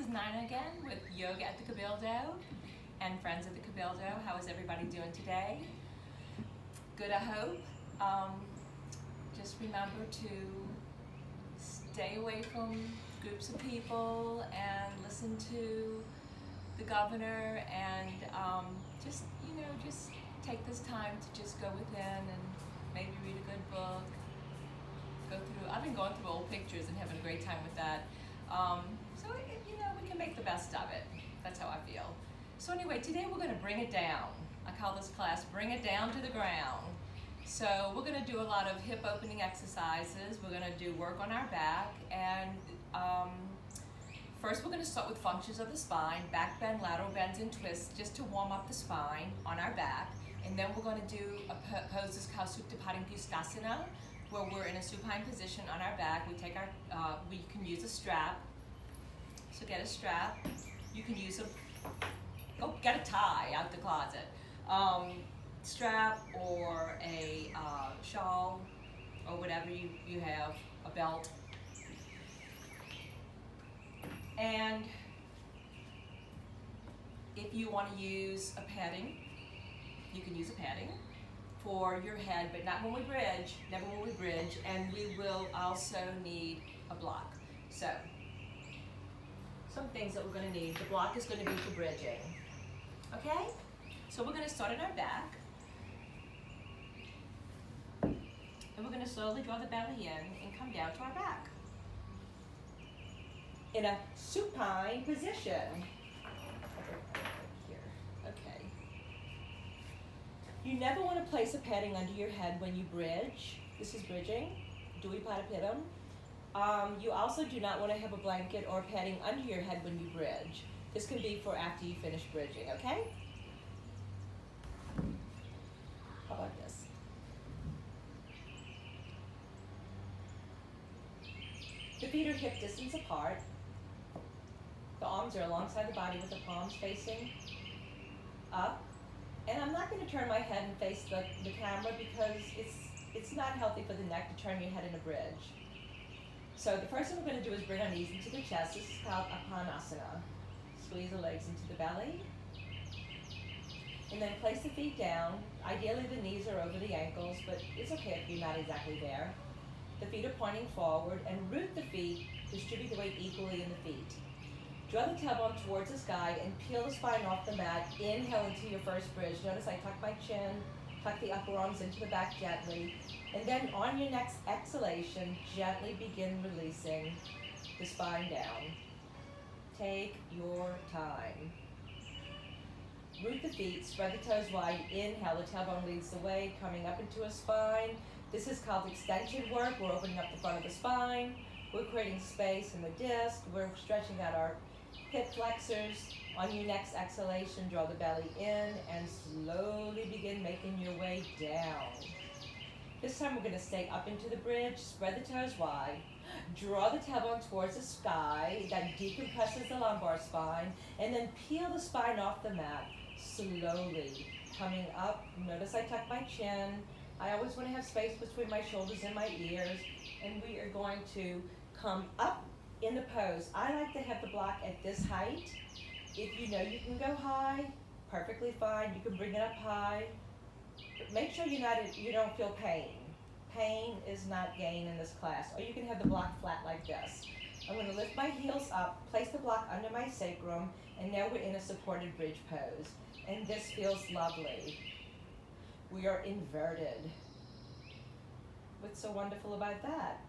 is Nina again with Yoga at the Cabildo and Friends at the Cabildo. How is everybody doing today? Good, I hope. Just remember to stay away from groups of people and listen to the governor and just take this time to just go within and maybe read a good book. I've been going through old pictures and having a great time with that. We can make the best of it. That's how I feel. So anyway, today we're going to bring it down. I call this class Bring It Down to the Ground. So we're going to do a lot of hip opening exercises. We're going to do work on our back, and first we're going to start with functions of the spine, back bend, lateral bends and twists, just to warm up the spine on our back. And then we're going to do a pose called Supta Padangusthasana, where we're in a supine position on our back. We can use a strap. So get a strap. You can use go get a tie out the closet. Strap or a shawl or whatever you have, a belt. And if you want to use a padding, you can use a padding for your head, but not when we bridge, never when we bridge, and we will also need a block. So, some things that we're going to need. The block is going to be for bridging. Okay? So we're going to start on our back. And we're going to slowly draw the belly in and come down to our back. In a supine position. Okay. You never want to place a padding under your head when you bridge. This is bridging. Dvipadipidam. You also do not want to have a blanket or padding under your head when you bridge. This can be for after you finish bridging, okay? How about this? The feet are hip distance apart. The arms are alongside the body with the palms facing up. And I'm not going to turn my head and face the camera because it's not healthy for the neck to turn your head in a bridge. So the first thing we're going to do is bring our knees into the chest. This is called Apanasana. Squeeze the legs into the belly. And then place the feet down. Ideally the knees are over the ankles, but it's okay if you're not exactly there. The feet are pointing forward, and root the feet. Distribute the weight equally in the feet. Draw the tailbone towards the sky and peel the spine off the mat. Inhale into your first bridge. Notice I tuck my chin, tuck the upper arms into the back gently. And then on your next exhalation, gently begin releasing the spine down. Take your time. Root the feet, spread the toes wide. Inhale, the tailbone leads the way, coming up into a spine. This is called extension work. We're opening up the front of the spine. We're creating space in the disc. We're stretching out our hip flexors. On your next exhalation, draw the belly in and slowly begin making your way down. This time we're going to stay up into the bridge, spread the toes wide, draw the tailbone towards the sky, that decompresses the lumbar spine, and then peel the spine off the mat, slowly coming up. Notice I tuck my chin. I always want to have space between my shoulders and my ears, and we are going to come up in the pose. I like to have the block at this height. If you know you can go high, perfectly fine. You can bring it up high. But make sure you don't feel pain. Pain is not gain in this class. Or you can have the block flat like this. I'm going to lift my heels up, place the block under my sacrum, and now we're in a supported bridge pose. And this feels lovely. We are inverted. What's so wonderful about that?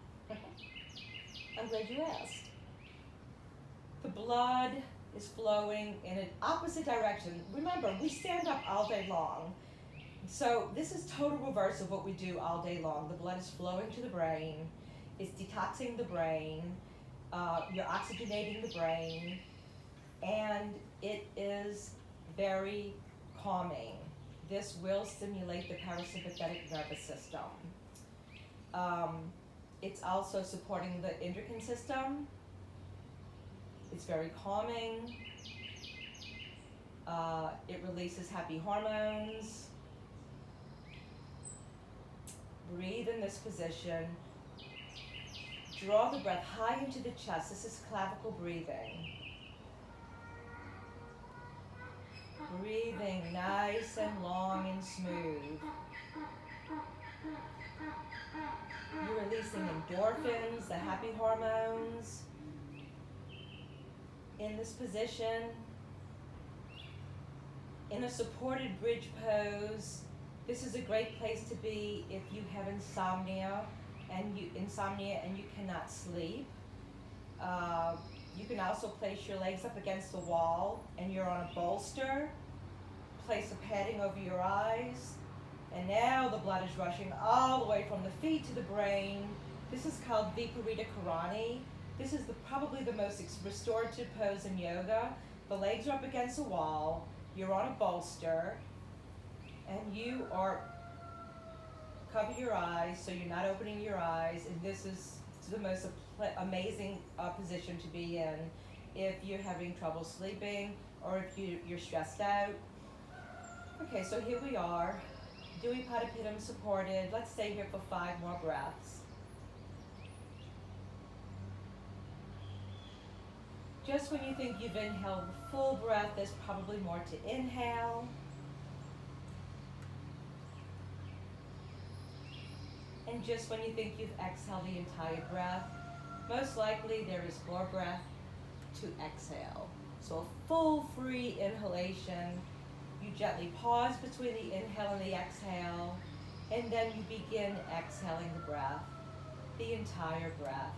I'm glad you asked. The blood is flowing in an opposite direction. Remember, we stand up all day long. So this is total reverse of what we do all day long. The blood is flowing to the brain. It's detoxing the brain. You're oxygenating the brain. And it is very calming. This will stimulate the parasympathetic nervous system. It's also supporting the endocrine system. It's very calming. It releases happy hormones. Breathe in this position. Draw the breath high into the chest. This is clavicle breathing. Breathing nice and long and smooth. You're releasing endorphins, the happy hormones. In this position, in a supported bridge pose, this is a great place to be if you have insomnia and you cannot sleep. You can also place your legs up against the wall and you're on a bolster. Place a padding over your eyes. And now the blood is rushing all the way from the feet to the brain. This is called Viparita Karani. This is probably the most restorative pose in yoga. The legs are up against the wall. You're on a bolster. And you are, cover your eyes so you're not opening your eyes. And this is the most amazing position to be in if you're having trouble sleeping or if you're stressed out. Okay, so here we are. Dewey Padapitam supported. Let's stay here for 5 more breaths. Just when you think you've inhaled the full breath, there's probably more to inhale. And just when you think you've exhaled the entire breath, most likely there is more breath to exhale. So a full free inhalation. You gently pause between the inhale and the exhale, and then you begin exhaling the breath, the entire breath.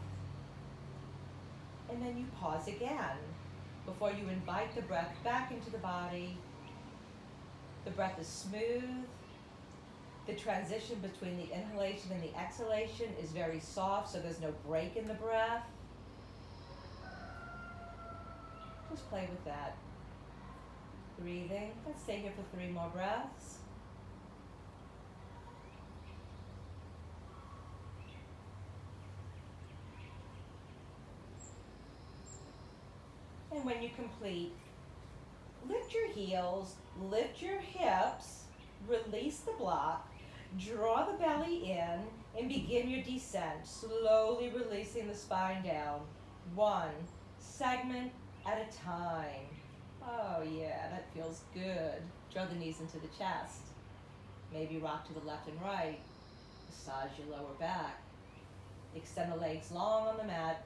And then you pause again before you invite the breath back into the body. The breath is smooth. The transition between the inhalation and the exhalation is very soft, so there's no break in the breath. Just play with that. Breathing. Let's stay here for 3 more breaths. And when you complete, lift your heels, lift your hips, release the block, draw the belly in, and begin your descent, slowly releasing the spine down, 1 segment at a time. Oh yeah, that feels good. Draw the knees into the chest. Maybe rock to the left and right. Massage your lower back. Extend the legs long on the mat.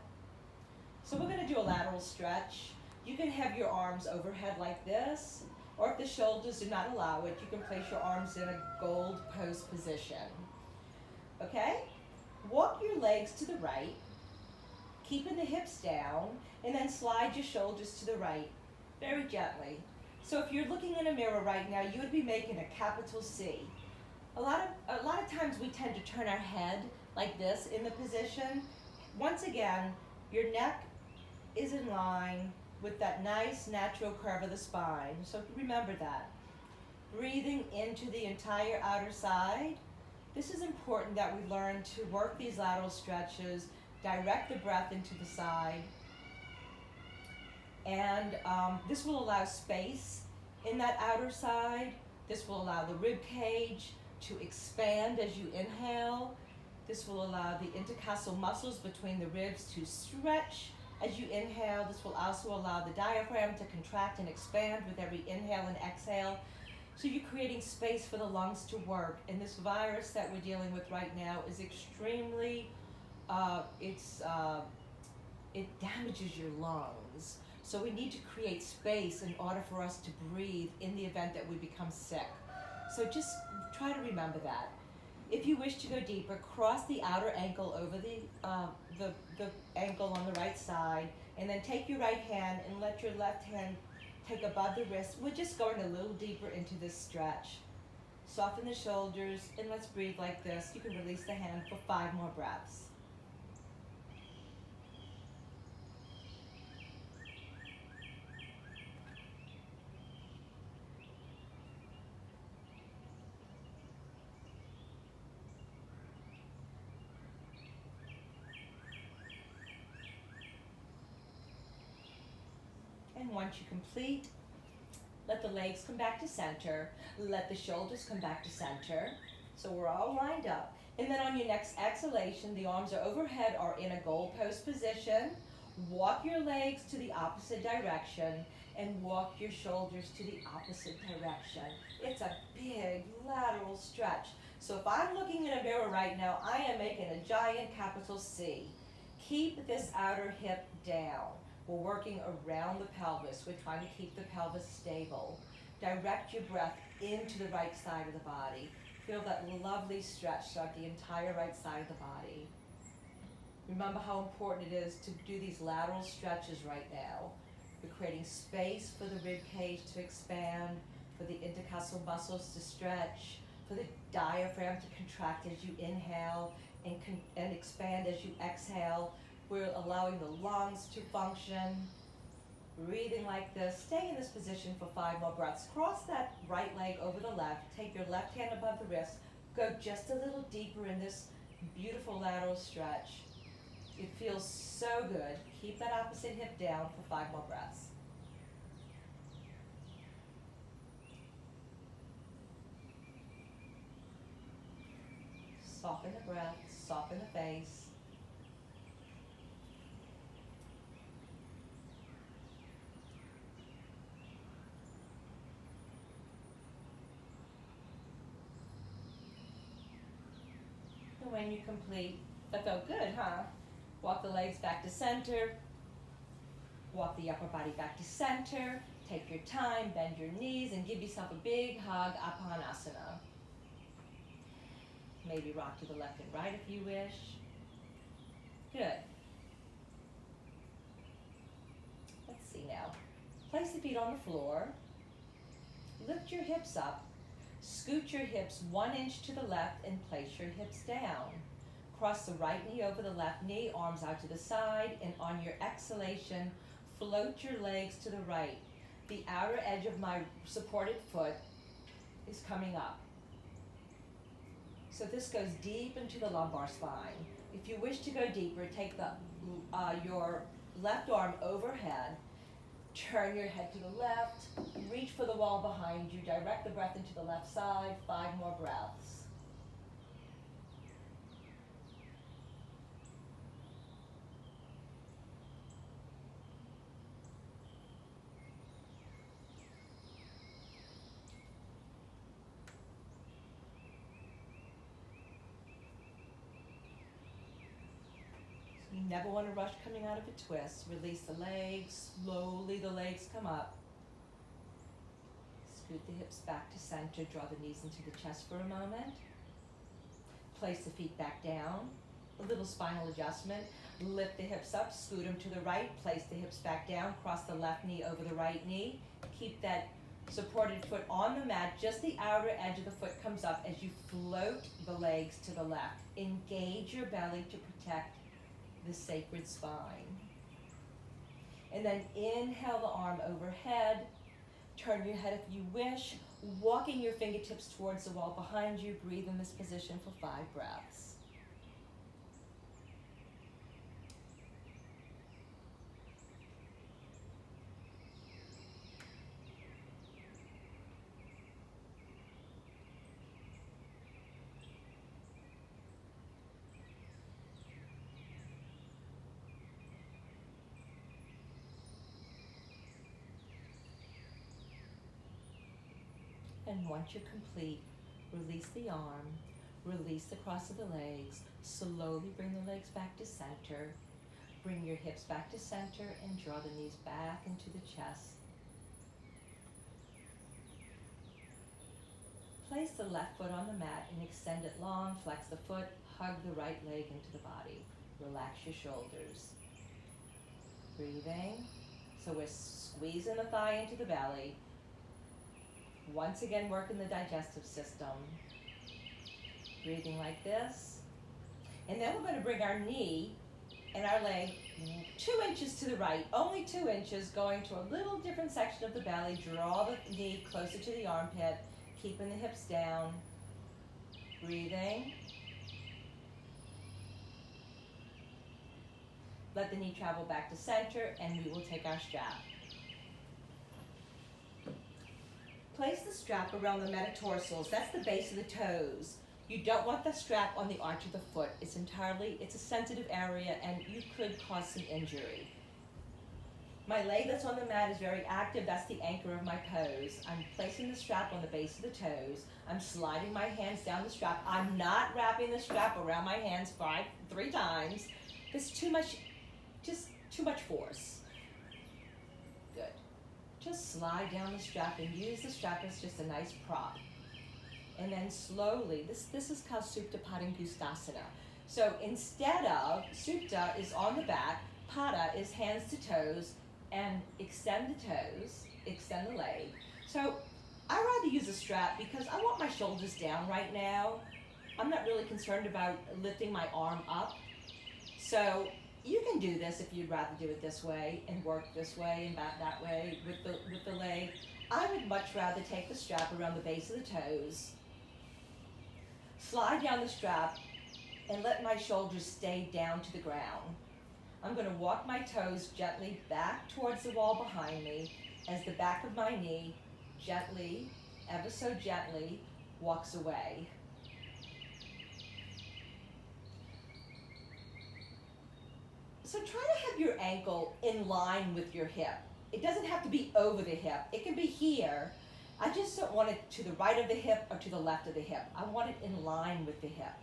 So we're going to do a lateral stretch. You can have your arms overhead like this, or if the shoulders do not allow it, you can place your arms in a gold pose position. Okay? Walk your legs to the right, keeping the hips down, and then slide your shoulders to the right, very gently. So if you're looking in a mirror right now, you would be making a capital C. A lot of times we tend to turn our head like this in the position. Once again, your neck is in line with that nice natural curve of the spine. So remember that. Breathing into the entire outer side. This is important that we learn to work these lateral stretches, direct the breath into the side. And this will allow space in that outer side. This will allow the rib cage to expand as you inhale. This will allow the intercostal muscles between the ribs to stretch as you inhale. This will also allow the diaphragm to contract and expand with every inhale and exhale. So you're creating space for the lungs to work. And this virus that we're dealing with right now is extremely, it damages your lungs. So we need to create space in order for us to breathe in the event that we become sick. So just try to remember that. If you wish to go deeper, cross the outer ankle over the ankle on the right side, and then take your right hand and let your left hand take above the wrist. We're just going a little deeper into this stretch. Soften the shoulders, and let's breathe like this. You can release the hand for 5 more breaths. And once you complete, let the legs come back to center. Let the shoulders come back to center. So we're all lined up. And then on your next exhalation, the arms are overhead or in a goal post position, Walk your legs to the opposite direction and walk your shoulders to the opposite direction. It's a big lateral stretch. So if I'm looking in a mirror right now, I am making a giant capital C. Keep this outer hip down. We're working around the pelvis. We're trying to keep the pelvis stable. Direct your breath into the right side of the body. Feel that lovely stretch throughout the entire right side of the body. Remember how important it is to do these lateral stretches right now. We're creating space for the rib cage to expand, for the intercostal muscles to stretch, for the diaphragm to contract as you inhale and expand as you exhale. We're allowing the lungs to function. Breathing like this. Stay in this position for 5 more breaths. Cross that right leg over the left. Take your left hand above the wrist. Go just a little deeper in this beautiful lateral stretch. It feels so good. Keep that opposite hip down for 5 more breaths. Soften the breath, soften the face. And when you complete, that felt good, huh? Walk the legs back to center. Walk the upper body back to center. Take your time, bend your knees, and give yourself a big hug, Apanasana. Maybe rock to the left and right if you wish. Good. Let's see now. Place the feet on the floor. Lift your hips up. Scoot your hips 1 inch to the left and place your hips down. Cross the right knee over the left knee, arms out to the side, and on your exhalation, float your legs to the right. The outer edge of my supported foot is coming up. So this goes deep into the lumbar spine. If you wish to go deeper, take your left arm overhead, turn your head to the left, reach for the wall behind you, direct the breath into the left side, 5 more breaths. You never want to rush coming out of a twist. Release the legs. Slowly the legs come up. Scoot the hips back to center. Draw the knees into the chest for a moment. Place the feet back down. A little spinal adjustment. Lift the hips up. Scoot them to the right. Place the hips back down. Cross the left knee over the right knee. Keep that supported foot on the mat. Just the outer edge of the foot comes up as you float the legs to the left. Engage your belly to protect the sacred spine. And then inhale the arm overhead. Turn your head if you wish, walking your fingertips towards the wall behind you. Breathe in this position for 5 breaths. And once you're complete, release the arm, release the cross of the legs, slowly bring the legs back to center, bring your hips back to center and draw the knees back into the chest. Place the left foot on the mat and extend it long, flex the foot, hug the right leg into the body. Relax your shoulders. Breathing. So we're squeezing the thigh into the belly. Once again, working the digestive system. Breathing like this. And then we're going to bring our knee and our leg 2 inches to the right, only 2 inches, going to a little different section of the belly. Draw the knee closer to the armpit, keeping the hips down. Breathing. Let the knee travel back to center, and we will take our strap. Place the strap around the metatarsals. That's the base of the toes. You don't want the strap on the arch of the foot. It's a sensitive area and you could cause some injury. My leg that's on the mat is very active. That's the anchor of my pose. I'm placing the strap on the base of the toes. I'm sliding my hands down the strap. I'm not wrapping the strap around my hands 3 times. It's too much, just too much force. Good. Just slide down the strap and use the strap as just a nice prop. And then slowly, this is called Supta Padangusthasana. So instead of, Supta is on the back, Pada is hands to toes, and extend the toes, extend the leg. So I rather use a strap because I want my shoulders down right now. I'm not really concerned about lifting my arm up. So you can do this if you'd rather do it this way and work this way and back that way with the leg. I would much rather take the strap around the base of the toes, slide down the strap, and let my shoulders stay down to the ground. I'm going to walk my toes gently back towards the wall behind me as the back of my knee gently, ever so gently, walks away. So try to have your ankle in line with your hip. It doesn't have to be over the hip. It can be here. I just don't want it to the right of the hip or to the left of the hip. I want it in line with the hip.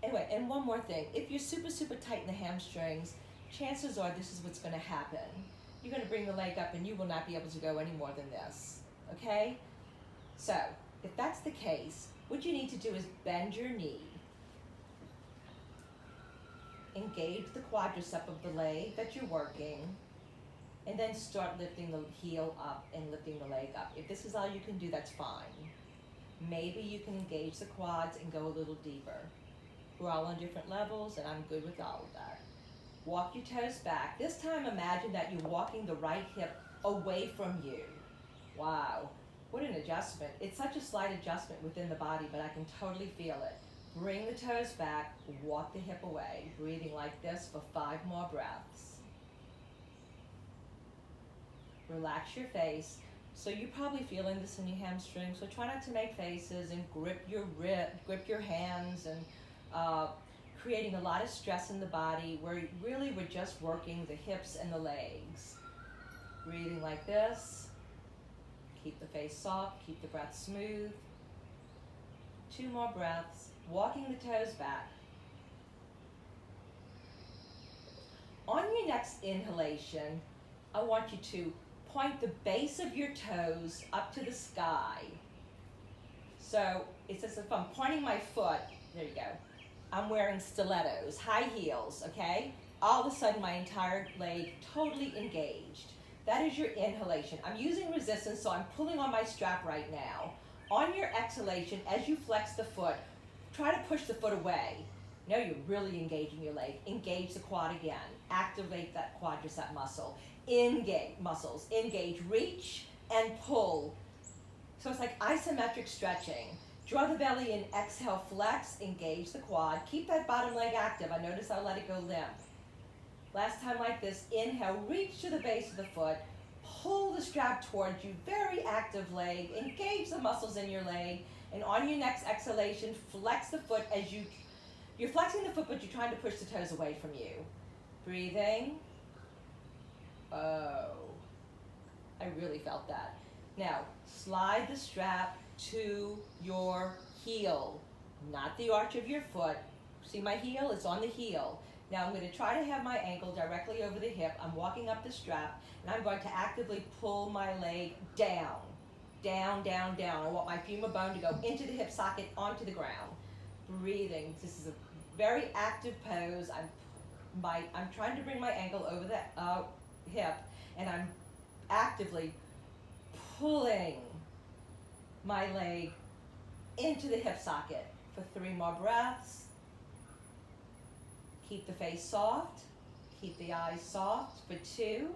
Anyway, and one more thing. If you're super, super tight in the hamstrings, chances are this is what's going to happen. You're going to bring the leg up and you will not be able to go any more than this, okay? So, if that's the case, what you need to do is bend your knee. Engage the quadricep of the leg that you're working, and then start lifting the heel up and lifting the leg up. If this is all you can do, that's fine. Maybe you can engage the quads and go a little deeper. We're all on different levels, and I'm good with all of that. Walk your toes back. This time, imagine that you're walking the right hip away from you. Wow, what an adjustment. It's such a slight adjustment within the body, but I can totally feel it. Bring the toes back, walk the hip away, breathing like this for 5 more breaths. Relax your face. So you're probably feeling this in your hamstrings, so try not to make faces and grip your hands and creating a lot of stress in the body where really we're just working the hips and the legs. Breathing like this. Keep the face soft, keep the breath smooth. 2 more breaths. Walking the toes back. On your next inhalation, I want you to point the base of your toes up to the sky. So it's as if I'm pointing my foot, there you go. I'm wearing stilettos, high heels, okay? All of a sudden my entire leg totally engaged. That is your inhalation. I'm using resistance, so I'm pulling on my strap right now. On your exhalation, as you flex the foot, try to push the foot away. Now you're really engaging your leg. Engage the quad again. Activate that quadricep muscle. Engage muscles. Engage, reach, and pull. So it's like isometric stretching. Draw the belly in, exhale, flex, engage the quad. Keep that bottom leg active. I notice I let it go limp. Last time like this, inhale, reach to the base of the foot. Pull the strap towards you, very active leg. Engage the muscles in your leg. And on your next exhalation, flex the foot as you're flexing the foot, but you're trying to push the toes away from you. Breathing. Oh, I really felt that. Now, slide the strap to your heel, not the arch of your foot. See my heel? It's on the heel. Now I'm going to try to have my ankle directly over the hip. I'm walking up the strap, and I'm going to actively pull my leg down. Down, down, down. I want my femur bone to go into the hip socket, onto the ground. Breathing. This is a very active pose. I'm trying to bring my ankle over the hip, and I'm actively pulling my leg into the hip socket for 3 more breaths. Keep the face soft. Keep the eyes soft for 2.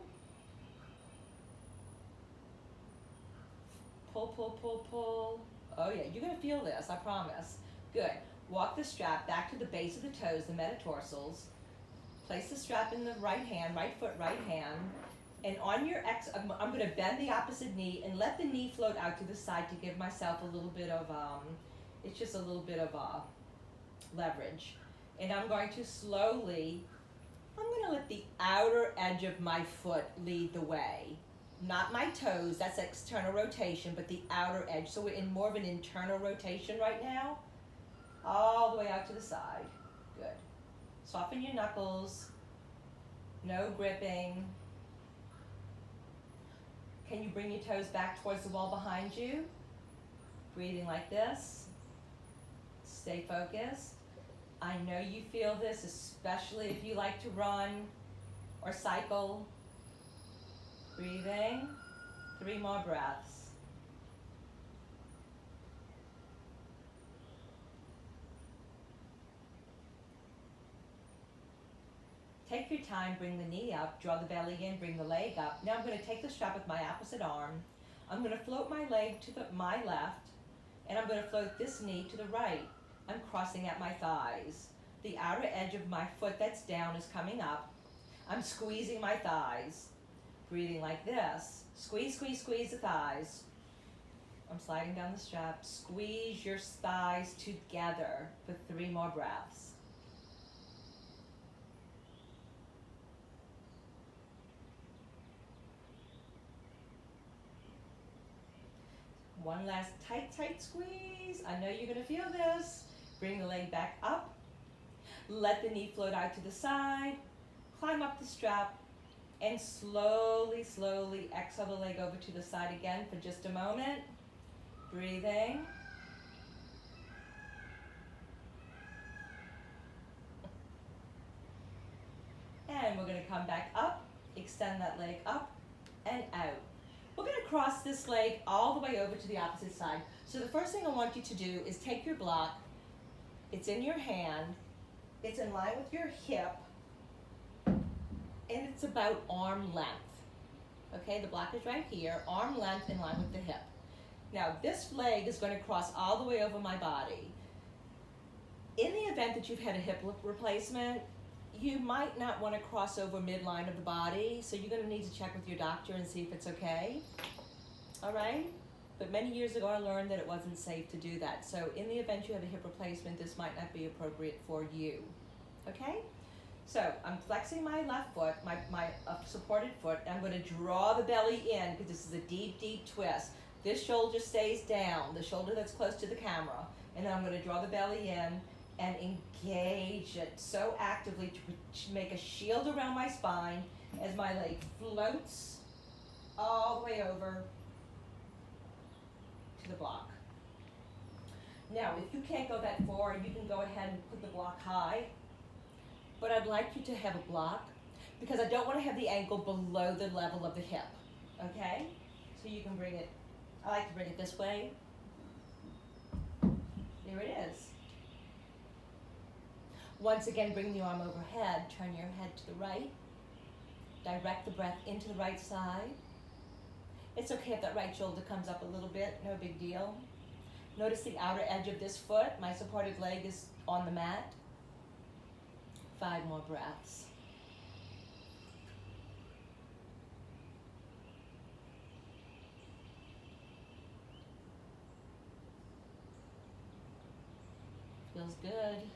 Pull, pull, pull, pull. Oh yeah, you're gonna feel this, I promise. Good. Walk the strap back to the base of the toes, the metatarsals. Place the strap in the right hand, right foot, right hand. And on your I'm gonna bend the opposite knee and let the knee float out to the side to give myself a little bit of, it's just a little bit of leverage. And I'm going to slowly I'm gonna let the outer edge of my foot lead the way. Not my toes, that's external rotation, but the outer edge. So we're in more of an internal rotation right now. All the way out to the side. Good. Soften your knuckles. No gripping. Can you bring your toes back towards the wall behind you? Breathing like this. Stay focused. I know you feel this, especially if you like to run or cycle. Breathing. 3 more breaths. Take your time, bring the knee up, draw the belly in, bring the leg up. Now I'm going to take the strap with my opposite arm. I'm going to float my leg to my left, and I'm going to float this knee to the right. I'm crossing at my thighs. The outer edge of my foot that's down is coming up. I'm squeezing my thighs. Breathing like this. Squeeze, squeeze, squeeze the thighs. I'm sliding down the strap. Squeeze your thighs together for 3 more breaths. One last tight, tight squeeze. I know you're gonna feel this. Bring the leg back up. Let the knee float out to the side. Climb up the strap and slowly, slowly exhale the leg over to the side again for just a moment. Breathing. And we're gonna come back up, extend that leg up and out. We're going to cross this leg all the way over to the opposite side. So the first thing I want you to do is take your block. It's in your hand. It's in line with your hip. And it's about arm length. Okay, the block is right here. Arm length in line with the hip. Now this leg is going to cross all the way over my body. In the event that you've had a hip replacement, you might not want to cross over midline of the body, so you're going to need to check with your doctor and see if it's okay. All right? But many years ago I learned that it wasn't safe to do that. So in the event you have a hip replacement, this might not be appropriate for you. Okay? So I'm flexing my left foot, my supported foot, and I'm going to draw the belly in because this is a deep, deep twist. This shoulder stays down, the shoulder that's close to the camera. And then I'm going to draw the belly in and engage it so actively to make a shield around my spine as my leg floats all the way over to the block. Now, if you can't go that far, you can go ahead and put the block high, but I'd like you to have a block because I don't want to have the ankle below the level of the hip, okay? So you can bring it, I like to bring it this way. There it is. Once again, bring the arm overhead, turn your head to the right. Direct the breath into the right side. It's okay if that right shoulder comes up a little bit, no big deal. Notice the outer edge of this foot. My supported leg is on the mat. 5 more breaths. Feels good.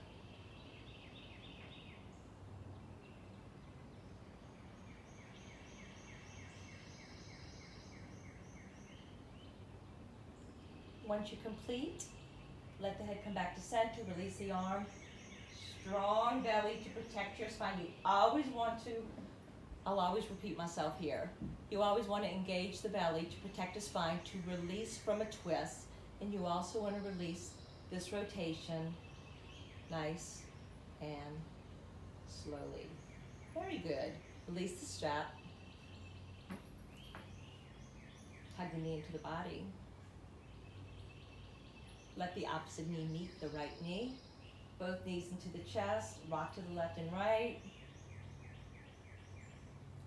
Once you complete, let the head come back to center, release the arm. Strong belly to protect your spine. You always want to, I'll always repeat myself here, you always want to engage the belly to protect the spine, to release from a twist, and you also want to release this rotation, nice and slowly. Very good. Release the strap. Hug the knee into the body. Let the opposite knee meet the right knee. Both knees into the chest, rock to the left and right.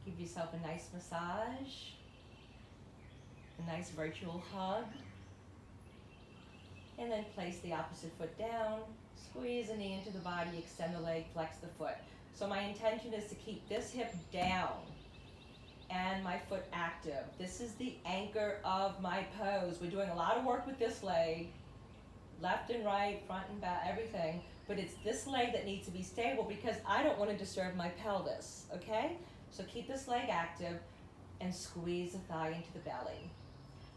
Give yourself a nice massage, a nice virtual hug. And then place the opposite foot down, squeeze the knee into the body, extend the leg, flex the foot. So my intention is to keep this hip down and my foot active. This is the anchor of my pose. We're doing a lot of work with this leg. Left and right, front and back, everything. But it's this leg that needs to be stable because I don't want to disturb my pelvis, okay? So keep this leg active and squeeze the thigh into the belly.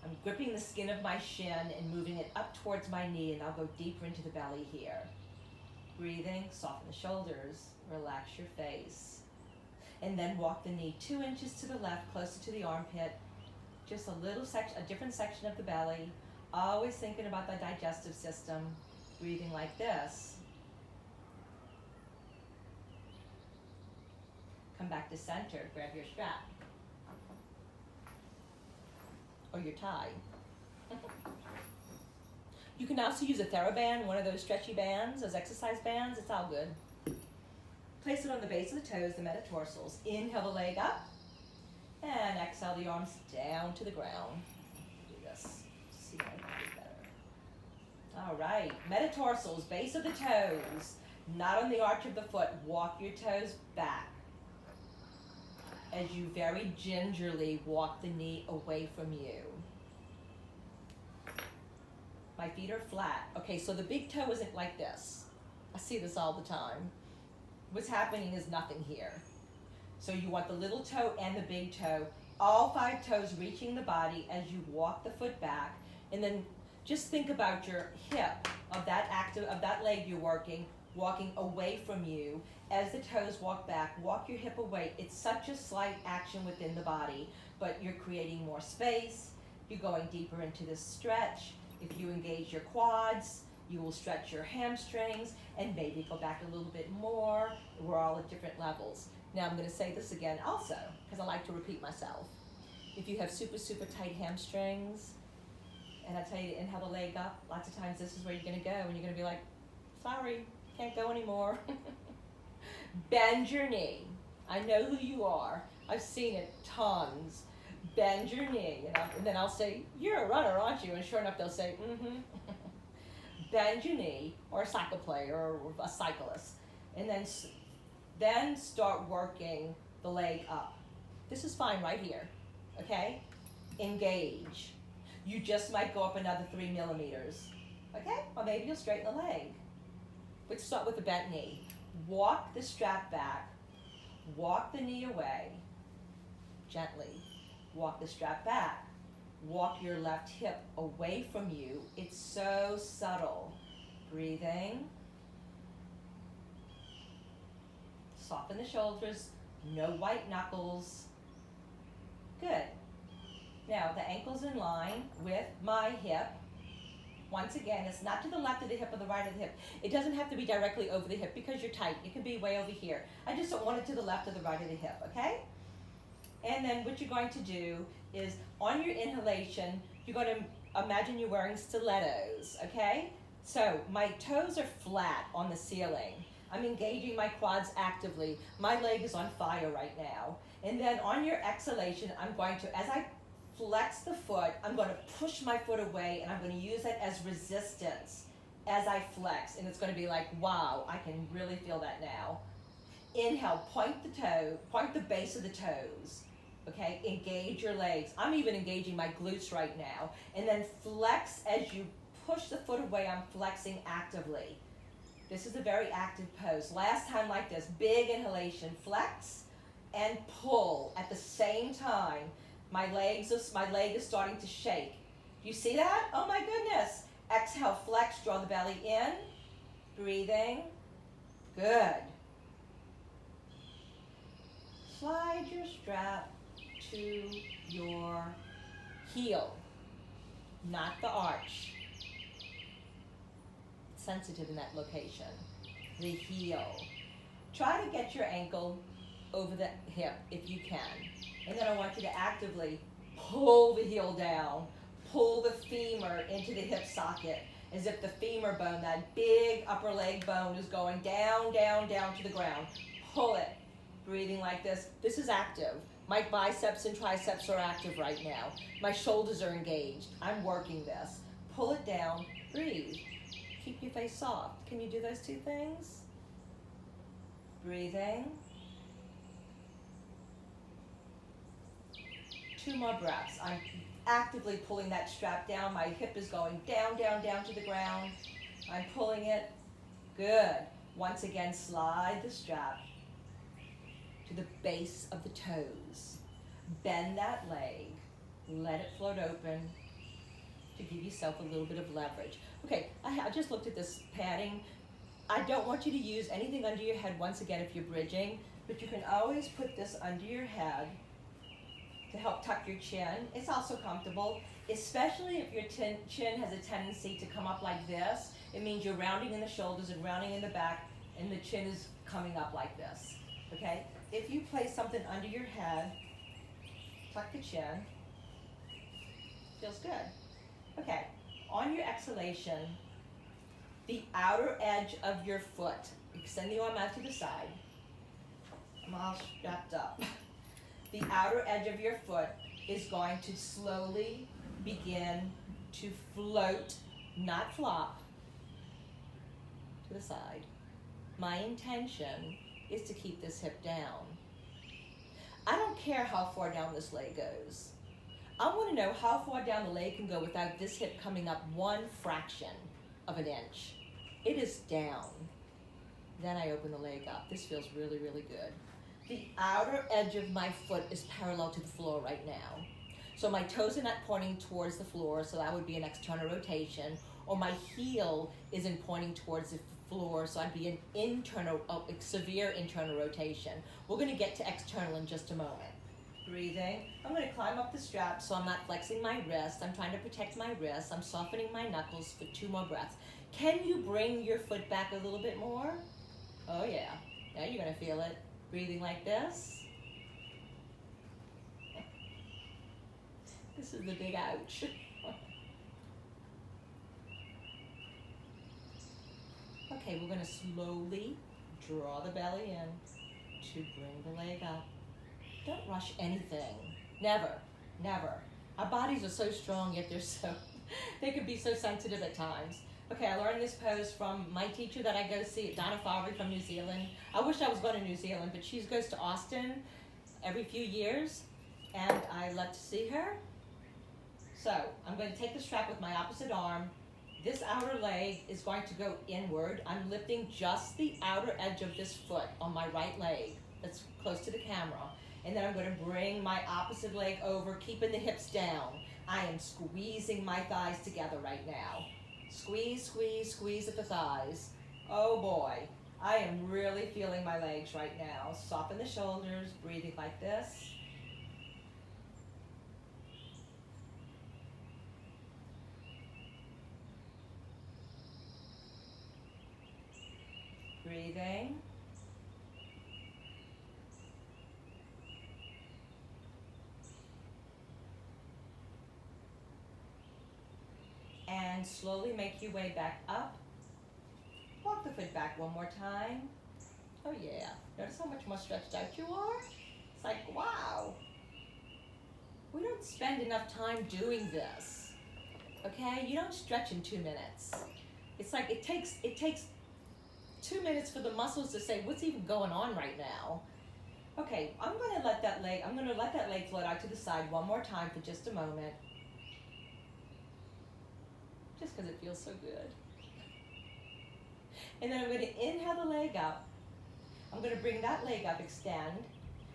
I'm gripping the skin of my shin and moving it up towards my knee, and I'll go deeper into the belly here. Breathing, soften the shoulders, relax your face. And then walk the knee 2 inches to the left, closer to the armpit. Just a different section of the belly. Always thinking about the digestive system. Breathing like this. Come back to center, grab your strap. Or your tie. You can also use a TheraBand, one of those stretchy bands, those exercise bands, it's all good. Place it on the base of the toes, the metatarsals. Inhale the leg up, and exhale the arms down to the ground. Do this, see if I can do better. All right, metatarsals, base of the toes, not on the arch of the foot. Walk your toes back as you very gingerly walk the knee away from you. My feet are flat. Okay, so the big toe isn't like this. I see this all the time. What's happening is nothing here. So you want the little toe and the big toe, all 5 toes reaching the body as you walk the foot back, and then just think about your hip of that leg you're working, walking away from you. As the toes walk back, walk your hip away. It's such a slight action within the body, but you're creating more space. You're going deeper into this stretch. If you engage your quads, you will stretch your hamstrings and maybe go back a little bit more. We're all at different levels. Now I'm going to say this again also, because I like to repeat myself. If you have super, super tight hamstrings, and I tell you to inhale the leg up, lots of times this is where you're going to go, and you're going to be like, sorry, can't go anymore. Bend your knee. I know who you are. I've seen it tons. Bend your knee. And then I'll say, you're a runner, aren't you? And sure enough, they'll say, mm-hmm. Bend your knee, or a soccer player, or a cyclist. And then start working the leg up. This is fine right here, okay? Engage. You just might go up another 3 millimeters, okay? Or maybe you'll straighten the leg. But start with the bent knee. Walk the strap back. Walk the knee away. Gently. Walk the strap back. Walk your left hip away from you. It's so subtle. Breathing. Soften the shoulders. No white knuckles. Good. Now the ankle's in line with my hip. Once again, it's not to the left of the hip or the right of the hip. It doesn't have to be directly over the hip because you're tight. It can be way over here. I just don't want it to the left or the right of the hip, okay? And then what you're going to do is on your inhalation, you're going to imagine you're wearing stilettos, okay? So my toes are flat on the ceiling. I'm engaging my quads actively. My leg is on fire right now. And then on your exhalation, I'm going to, as I flex the foot, I'm going to push my foot away and I'm going to use it as resistance as I flex. And it's going to be like, wow, I can really feel that now. Inhale, point the base of the toes. Okay, engage your legs. I'm even engaging my glutes right now. And then flex as you push the foot away, I'm flexing actively. This is a very active pose. Last time like this, big inhalation, flex and pull at the same time. My leg is starting to shake. You see that? Oh my goodness. Exhale, flex, draw the belly in. Breathing. Good. Slide your strap to your heel, not the arch. It's sensitive in that location. The heel. Try to get your ankle over the hip if you can. And then I want you to actively pull the heel down, pull the femur into the hip socket, as if the femur bone, that big upper leg bone, is going down, down, down to the ground. Pull it. Breathing like this. This is active. My biceps and triceps are active right now. My shoulders are engaged. I'm working this. Pull it down. Breathe. Keep your face soft. Can you do those 2 things? Breathing. 2 more breaths. I'm actively pulling that strap down. My hip is going down, down, down to the ground. I'm pulling it. Good. Once again, slide the strap to the base of the toes. Bend that leg. Let it float open to give yourself a little bit of leverage. Okay, I just looked at this padding. I don't want you to use anything under your head once again if you're bridging, but you can always put this under your head to help tuck your chin. It's also comfortable, especially if your chin has a tendency to come up like this. It means you're rounding in the shoulders and rounding in the back, and the chin is coming up like this, okay? If you place something under your head, tuck the chin, feels good. Okay, on your exhalation, the outer edge of your foot, extend the arm out to the side. I'm all strapped up. The outer edge of your foot is going to slowly begin to float, not flop, to the side. My intention is to keep this hip down. I don't care how far down this leg goes. I want to know how far down the leg can go without this hip coming up 1 fraction of an inch. It is down. Then I open the leg up. This feels really, really good. The outer edge of my foot is parallel to the floor right now. So my toes are not pointing towards the floor, so that would be an external rotation, or my heel isn't pointing towards the floor, so I'd be an internal, severe internal rotation. We're going to get to external in just a moment. Breathing. I'm going to climb up the strap so I'm not flexing my wrist. I'm trying to protect my wrist. I'm softening my knuckles for 2 more breaths. Can you bring your foot back a little bit more? Oh yeah. Now you're going to feel it. Breathing like this. This is the big ouch. Okay, we're going to slowly draw the belly in to bring the leg up. Don't rush anything. Never, never. Our bodies are so strong, yet they can be so sensitive at times. Okay, I learned this pose from my teacher that I go see, Donna Favre from New Zealand. I wish I was going to New Zealand, but she goes to Austin every few years, and I love to see her. So I'm going to take the strap with my opposite arm. This outer leg is going to go inward. I'm lifting just the outer edge of this foot on my right leg that's close to the camera. And then I'm going to bring my opposite leg over, keeping the hips down. I am squeezing my thighs together right now. Squeeze, squeeze, squeeze at the thighs. Oh boy, I am really feeling my legs right now. Soften the shoulders, breathing like this. Breathing. And slowly make your way back up. Walk the foot back one more time. Oh yeah, notice how much more stretched out you are? It's like, wow. We don't spend enough time doing this, okay? You don't stretch in 2 minutes. It's like it takes 2 minutes for the muscles to say, what's even going on right now? Okay, I'm gonna let that leg float out to the side one more time for just a moment. Just because it feels so good. And then I'm going to inhale the leg up. I'm going to bring that leg up, extend.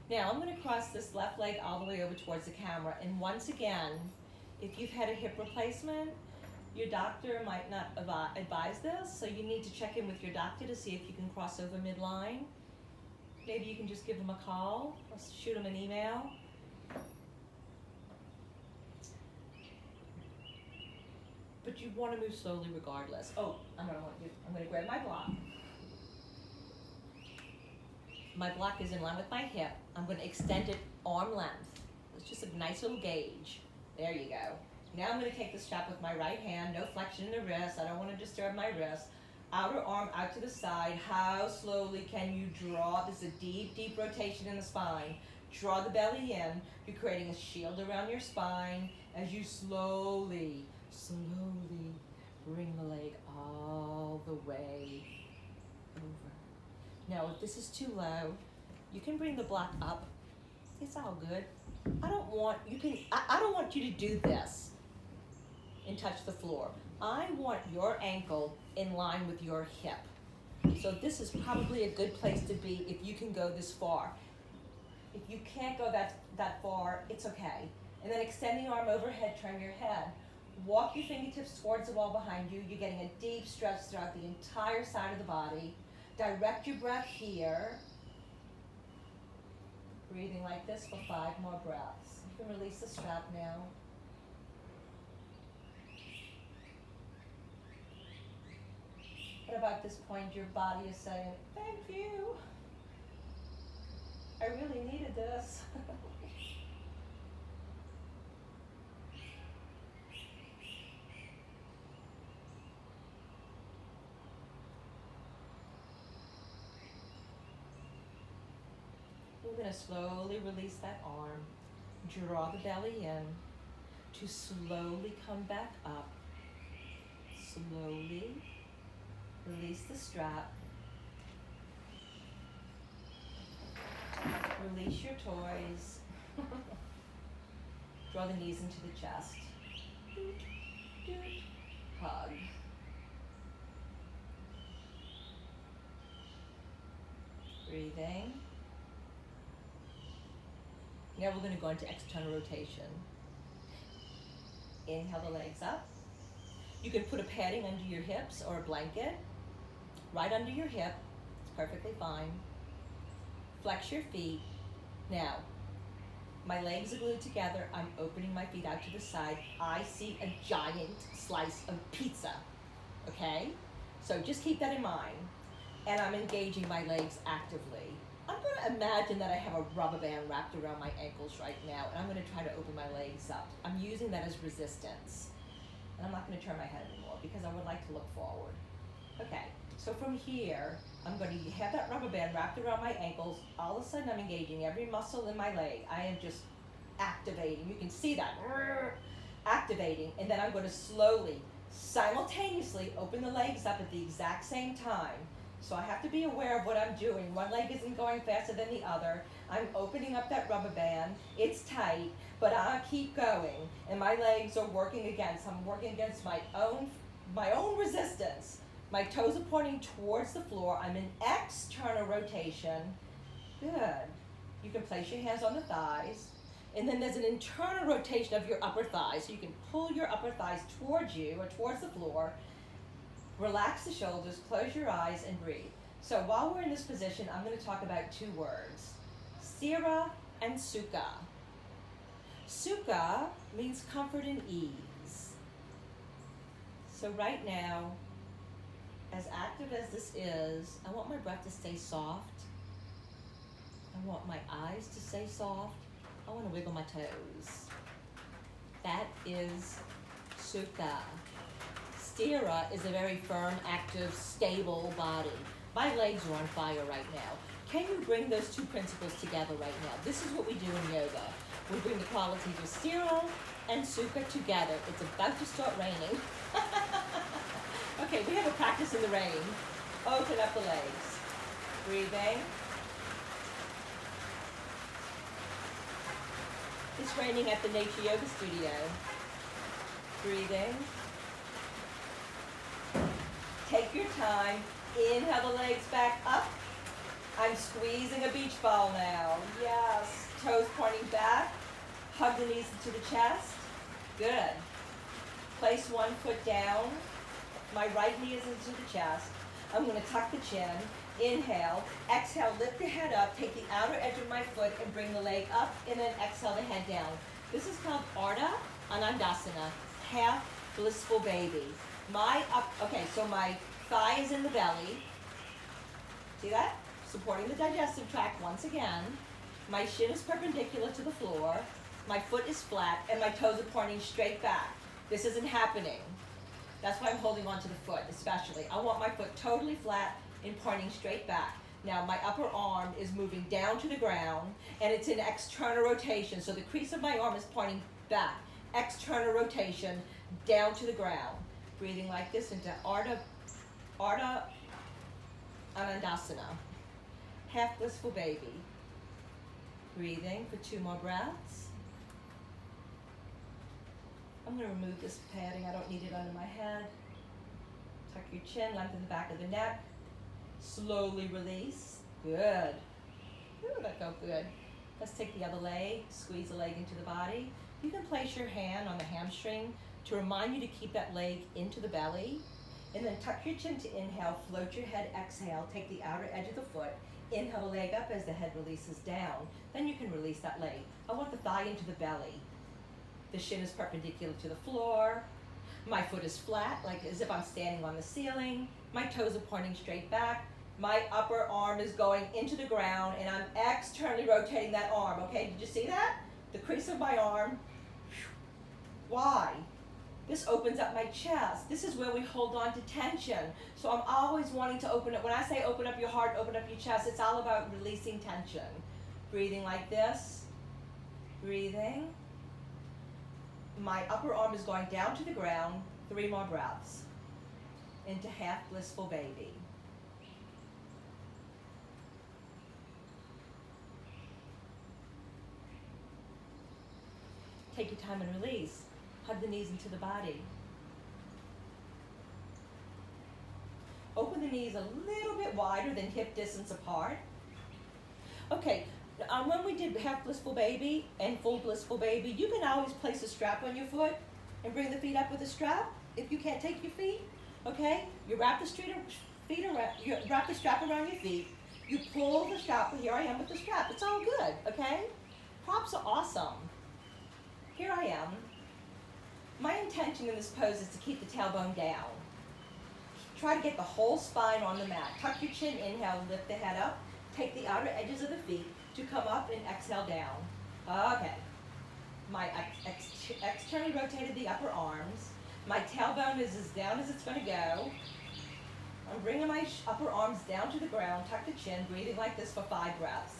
Now I'm going to cross this left leg all the way over towards the camera. And once again, if you've had a hip replacement, your doctor might not advise this, so you need to check in with your doctor to see if you can cross over midline. Maybe you can just give them a call or shoot them an email. But you want to move slowly regardless. Oh, I'm going to grab my block. My block is in line with my hip. I'm going to extend it arm length. It's just a nice little gauge. There you go. Now I'm going to take the strap with my right hand. No flexion in the wrist. I don't want to disturb my wrist. Outer arm out to the side. How slowly can you draw? This is a deep, deep rotation in the spine. Draw the belly in. You're creating a shield around your spine as you slowly bring the leg all the way over. Now, if this is too low, you can bring the block up. It's all good. I don't want you to do this and touch the floor. I want your ankle in line with your hip. So this is probably a good place to be if you can go this far. If you can't go that far, it's okay. And then extend the arm overhead, turn your head. Walk your fingertips towards the wall behind you. You're getting a deep stretch throughout the entire side of the body. Direct your breath here. Breathing like this for 5 more breaths. You can release the strap now. At about this point, your body is saying, thank you. I really needed this. We're going to slowly release that arm. Draw the belly in to slowly come back up. Slowly release the strap. Release your toys. Draw the knees into the chest. Hug. Breathing. Now we're going to go into external rotation. Inhale the legs up. You can put a padding under your hips or a blanket. Right under your hip. It's perfectly fine. Flex your feet. Now, my legs are glued together. I'm opening my feet out to the side. I see a giant slice of pizza. Okay? So just keep that in mind. And I'm engaging my legs actively. I'm going to imagine that I have a rubber band wrapped around my ankles right now, and I'm going to try to open my legs up. I'm using that as resistance. And I'm not going to turn my head anymore because I would like to look forward. Okay, so from here, I'm going to have that rubber band wrapped around my ankles. All of a sudden, I'm engaging every muscle in my leg. I am just activating. You can see that. Activating. And then I'm going to slowly, simultaneously open the legs up at the exact same time. So I have to be aware of what I'm doing. One leg isn't going faster than the other. I'm opening up that rubber band. It's tight, but I keep going. And my legs are working against. I'm working against my own resistance. My toes are pointing towards the floor. I'm in external rotation. Good. You can place your hands on the thighs. And then there's an internal rotation of your upper thighs. So you can pull your upper thighs towards you or towards the floor. Relax the shoulders, close your eyes, and breathe. So while we're in this position, I'm going to talk about 2 words, Sthira and Sukha. Sukha means comfort and ease. So right now, as active as this is, I want my breath to stay soft. I want my eyes to stay soft. I want to wiggle my toes. That is Sukha. Sthira is a very firm, active, stable body. My legs are on fire right now. Can you bring those 2 principles together right now? This is what we do in yoga. We bring the qualities of Sthira and Sukha together. It's about to start raining. Okay, we have a practice in the rain. Open up the legs. Breathing. It's raining at the Nature Yoga Studio. Breathing. Take your time. Inhale the legs back up. I'm squeezing a beach ball now. Yes. Toes pointing back. Hug the knees into the chest. Good. Place one foot down. My right knee is into the chest. I'm going to tuck the chin. Inhale. Exhale. Lift the head up. Take the outer edge of my foot and bring the leg up. And then exhale the head down. This is called Ardha Anandasana. Half blissful baby. Okay, so my thigh is in the belly. See that? Supporting the digestive tract once again. My shin is perpendicular to the floor. My foot is flat, and my toes are pointing straight back. This isn't happening. That's why I'm holding on to the foot, especially. I want my foot totally flat and pointing straight back. Now, my upper arm is moving down to the ground, and it's in external rotation. So the crease of my arm is pointing back. External rotation, down to the ground. Breathing like this into Ardha Anandasana. Half blissful baby. Breathing for 2 more breaths. I'm going to remove this padding. I don't need it under my head. Tuck your chin, lengthen the back of the neck. Slowly release. Good. Ooh, that felt good. Let's take the other leg, squeeze the leg into the body. You can place your hand on the hamstring to remind you to keep that leg into the belly. And then tuck your chin to inhale, float your head, exhale, take the outer edge of the foot, inhale the leg up as the head releases down. Then you can release that leg. I want the thigh into the belly. The shin is perpendicular to the floor. My foot is flat, like as if I'm standing on the ceiling. My toes are pointing straight back. My upper arm is going into the ground and I'm externally rotating that arm, okay? Did you see that? The crease of my arm. Why? This opens up my chest. This is where we hold on to tension. So I'm always wanting to open up. When I say open up your heart, open up your chest, it's all about releasing tension. Breathing like this. Breathing. My upper arm is going down to the ground. 3 more breaths. Into half blissful baby. Take your time and release. Hug the knees into the body. Open the knees a little bit wider than hip distance apart. Okay, when we did half blissful baby and full blissful baby, you can always place a strap on your foot and bring the feet up with a strap if you can't take your feet. Okay, you wrap the strap around your feet. You pull the strap. Here I am with the strap. It's all good. Okay, props are awesome. Here I am. My intention in this pose is to keep the tailbone down. Try to get the whole spine on the mat. Tuck your chin, inhale, lift the head up. Take the outer edges of the feet to come up and exhale down. Okay. My externally rotated the upper arms. My tailbone is as down as it's going to go. I'm bringing my upper arms down to the ground. Tuck the chin, breathing like this for 5 breaths.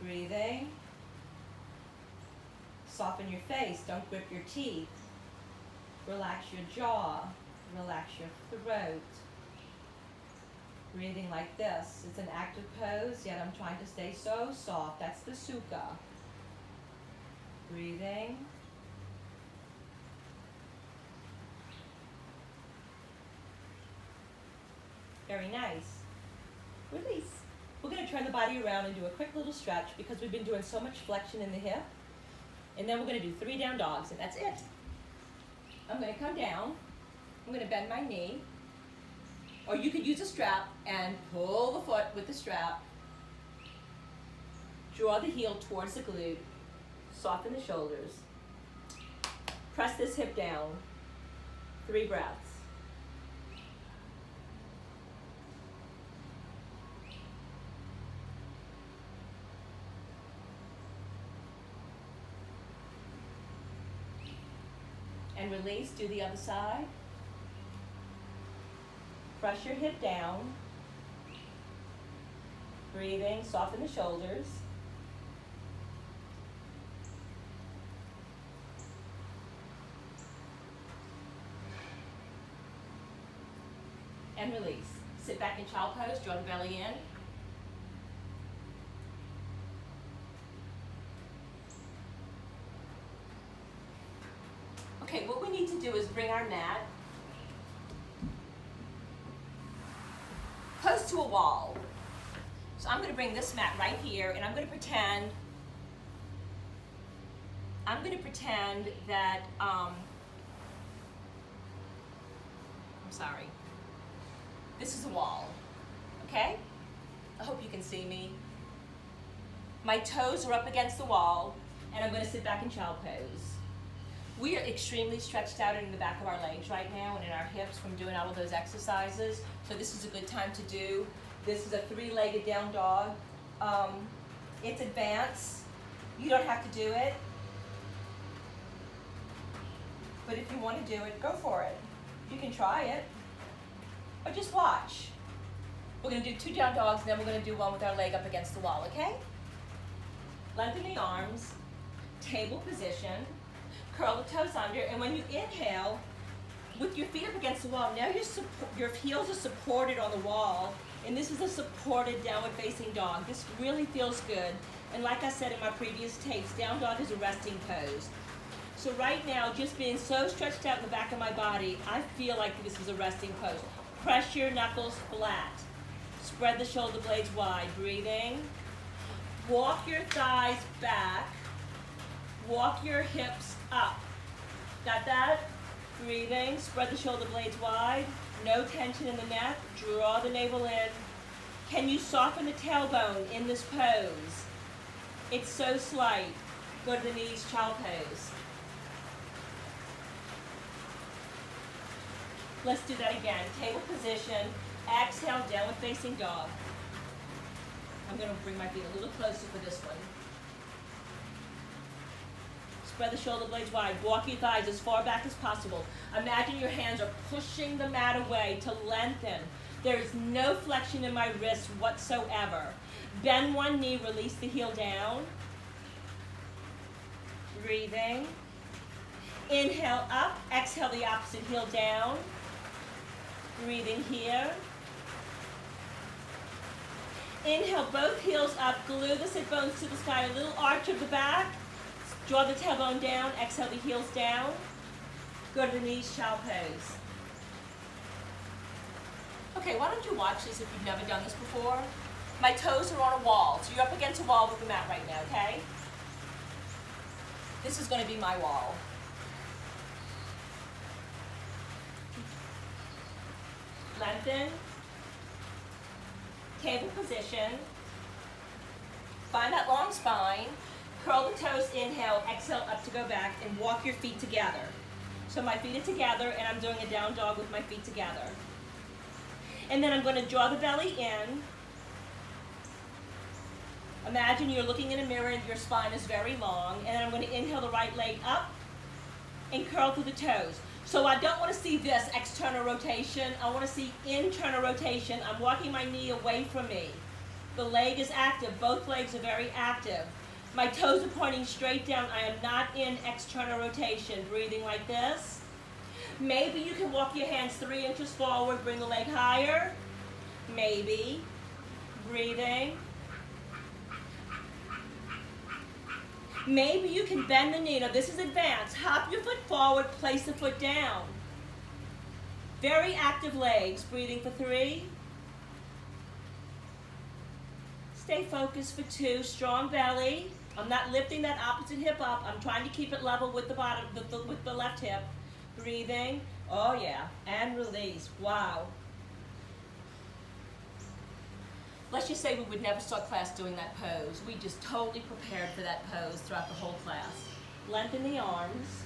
Breathing. Soften your face, don't grip your teeth. Relax your jaw, relax your throat. Breathing like this. It's an active pose, yet I'm trying to stay so soft. That's the sukha. Breathing. Very nice. Release. We're going to turn the body around and do a quick little stretch because we've been doing so much flexion in the hip. And then we're going to do 3 down dogs, and that's it. I'm going to come down. I'm going to bend my knee. Or you could use a strap and pull the foot with the strap. Draw the heel towards the glute. Soften the shoulders. Press this hip down. 3 breaths. And release, do the other side. Press your hip down. Breathing, soften the shoulders. And release. Sit back in child pose, draw the belly in. Okay, what we need to do is bring our mat close to a wall. So I'm going to bring this mat right here, and I'm going to pretend that I'm sorry. This is a wall. Okay? I hope you can see me. My toes are up against the wall, and I'm going to sit back in child pose. We are extremely stretched out in the back of our legs right now and in our hips from doing all of those exercises. So this is a good time to do. This is a 3-legged down dog. It's advanced. You don't have to do it. But if you want to do it, go for it. You can try it. But just watch. We're going to do 2 down dogs, and then we're going to do one with our leg up against the wall, okay? Lengthen the arms. Table position. Curl the toes under, and when you inhale, with your feet up against the wall, now your heels are supported on the wall, and this is a supported downward facing dog. This really feels good, and like I said in my previous tapes, down dog is a resting pose. So right now, just being so stretched out in the back of my body, I feel like this is a resting pose. Press your knuckles flat. spread the shoulder blades wide, breathing. Walk your thighs back. Walk your hips up. Got that? Breathing, spread the shoulder blades wide. No tension in the neck. Draw the navel in. Can you soften the tailbone in this pose? It's so slight. Go to the knees, child pose. Let's do that again. Table position. Exhale, downward facing dog. I'm going to bring my feet a little closer for this one. Spread the shoulder blades wide. Walk your thighs as far back as possible. Imagine your hands are pushing the mat away to lengthen. There's no flexion in my wrists whatsoever. Bend one knee, release the heel down. Breathing. Inhale up, exhale the opposite heel down. Breathing here. Inhale, both heels up, glue the sit bones to the sky, a little arch of the back. Draw the tailbone down, exhale the heels down. Go to the knees, child pose. Okay, why don't you watch this if you've never done this before? My toes are on a wall, so you're up against a wall with the mat right now, okay? This is going to be my wall. Lengthen. Table position. Find that long spine. Curl the toes, inhale, exhale up to go back, and walk your feet together. So my feet are together, and I'm doing a down dog with my feet together. And then I'm going to draw the belly in. Imagine you're looking in a mirror and your spine is very long, and then I'm going to inhale the right leg up and curl through the toes. So I don't want to see this external rotation. I want to see internal rotation. I'm walking my knee away from me. The leg is active. Both legs are very active. My toes are pointing straight down. I am not in external rotation. Breathing like this. Maybe you can walk your hands 3 inches forward, bring the leg higher. Maybe. Breathing. Maybe you can bend the knee. Now this is advanced. Hop your foot forward, place the foot down. Very active legs. Breathing for 3. Stay focused for 2. Strong belly. I'm not lifting that opposite hip up. I'm trying to keep it level with the bottom, with the left hip. Breathing. Oh yeah. And release. Wow. Let's just say we would never start class doing that pose. We just totally prepared for that pose throughout the whole class. Lengthen the arms.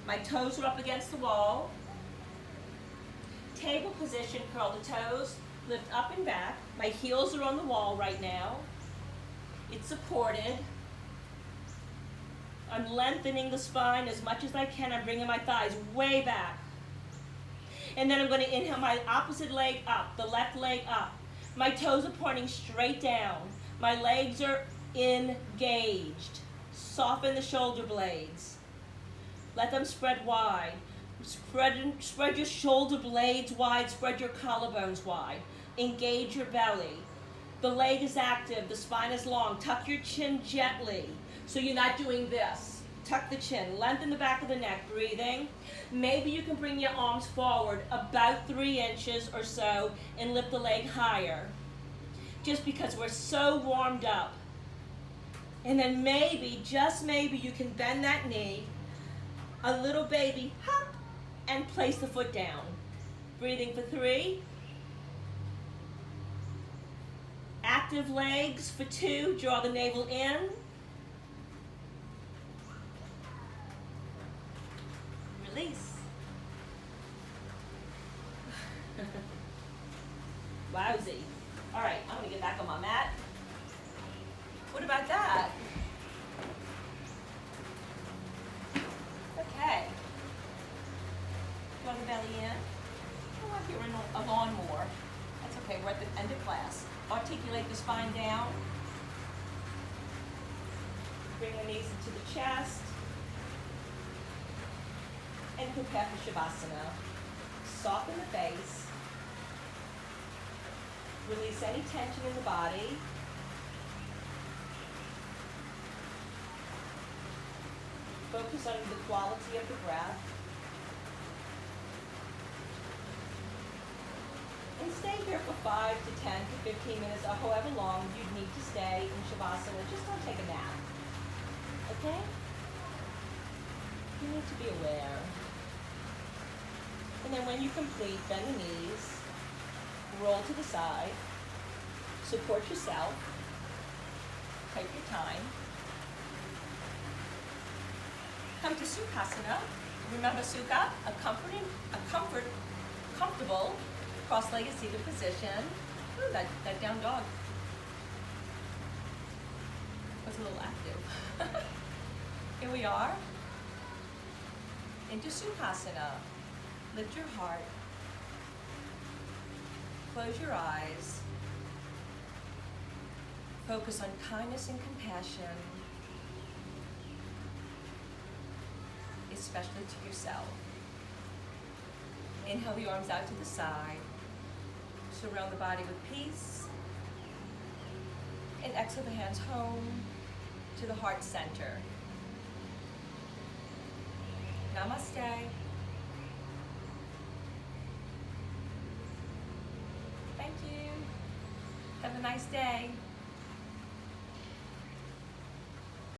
My toes are up against the wall. Table position, curl the toes, lift up and back. My heels are on the wall right now. It's supported. I'm lengthening the spine as much as I can. I'm bringing my thighs way back. And then I'm going to inhale my opposite leg up, the left leg up. My toes are pointing straight down. My legs are engaged. Soften the shoulder blades. Let them spread wide. Spread your shoulder blades wide. Spread your collarbones wide. Engage your belly. The leg is active. The spine is long. Tuck your chin gently so you're not doing this. Tuck the chin. Lengthen the back of the neck. Breathing. Maybe you can bring your arms forward about 3 inches or so and lift the leg higher. Just because we're so warmed up. And then maybe, just maybe, you can bend that knee, a little baby hop, and place the foot down. Breathing for 3. Active legs for 2. Draw the navel in. Release. Wowzy. All right, I'm gonna get back on my mat. What about that? Okay. Draw the belly in. Oh, I'm hearing a lawnmower. That's okay, we're at the end of class. Articulate the spine down. Bring the knees into the chest. And prepare for Shavasana. Soften the face. Release any tension in the body. Focus on the quality of the breath. can stay here for 5 to 10 to 15 minutes or however long you need to stay in Shavasana. Just don't take a nap. Okay? You need to be aware. And then when you complete, bend the knees, roll to the side, support yourself, take your time. Come to Sukhasana. Remember Sukha, a comfortable cross-legged seated position. Ooh, that down dog was a little active. Here we are. Into Sukhasana. Lift your heart. Close your eyes. Focus on kindness and compassion, especially to yourself. Inhale the arms out to the side. Surround the body with peace. And exhale the hands home to the heart center. Namaste. Thank you. Have a nice day.